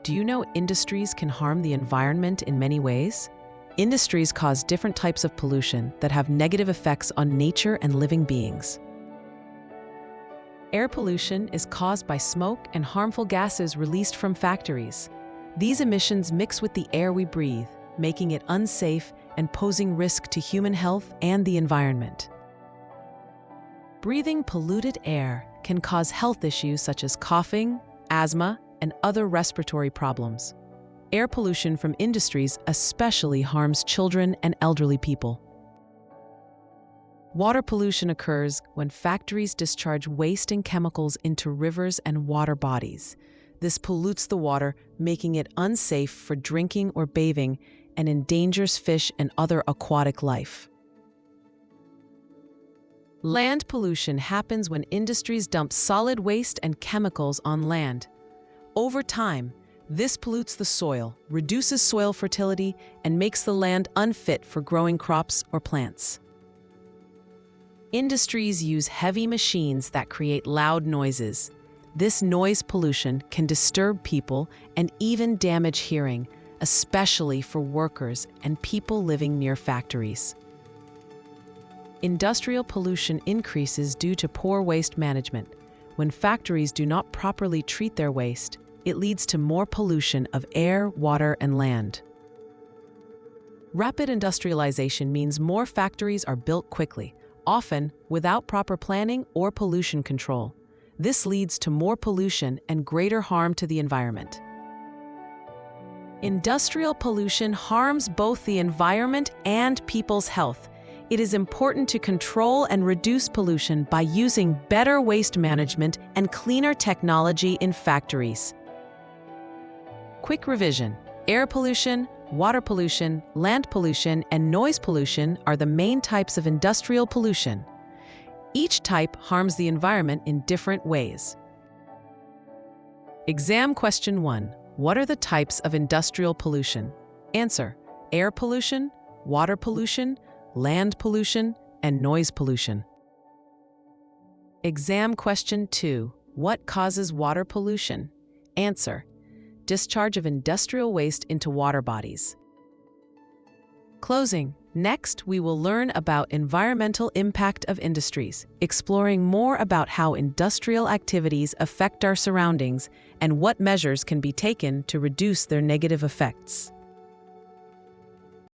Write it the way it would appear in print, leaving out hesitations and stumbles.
Do you know industries can harm the environment in many ways? Industries cause different types of pollution that have negative effects on nature and living beings. Air pollution is caused by smoke and harmful gases released from factories. These emissions mix with the air we breathe, making it unsafe and posing risk to human health and the environment. Breathing polluted air can cause health issues such as coughing, asthma, and other respiratory problems. Air pollution from industries especially harms children and elderly people. Water pollution occurs when factories discharge waste and chemicals into rivers and water bodies. This pollutes the water, making it unsafe for drinking or bathing, and endangers fish and other aquatic life. Land pollution happens when industries dump solid waste and chemicals on land. Over time, this pollutes the soil, reduces soil fertility, and makes the land unfit for growing crops or plants. Industries use heavy machines that create loud noises. This noise pollution can disturb people and even damage hearing, especially for workers and people living near factories. Industrial pollution increases due to poor waste management. When factories do not properly treat their waste, it leads to more pollution of air, water, and land. Rapid industrialization means more factories are built quickly, often without proper planning or pollution control. This leads to more pollution and greater harm to the environment. Industrial pollution harms both the environment and people's health. It is important to control and reduce pollution by using better waste management and cleaner technology in factories. Quick revision: air pollution, water pollution, land pollution, and noise pollution are the main types of industrial pollution. Each type harms the environment in different ways. Exam question 1. What are the types of industrial pollution? Answer: air pollution, water pollution, land pollution, and noise pollution. Exam question 2. What causes water pollution? Answer: discharge of industrial waste into water bodies. Closing. Next, we will learn about environmental impact of industries, exploring more about how industrial activities affect our surroundings and what measures can be taken to reduce their negative effects.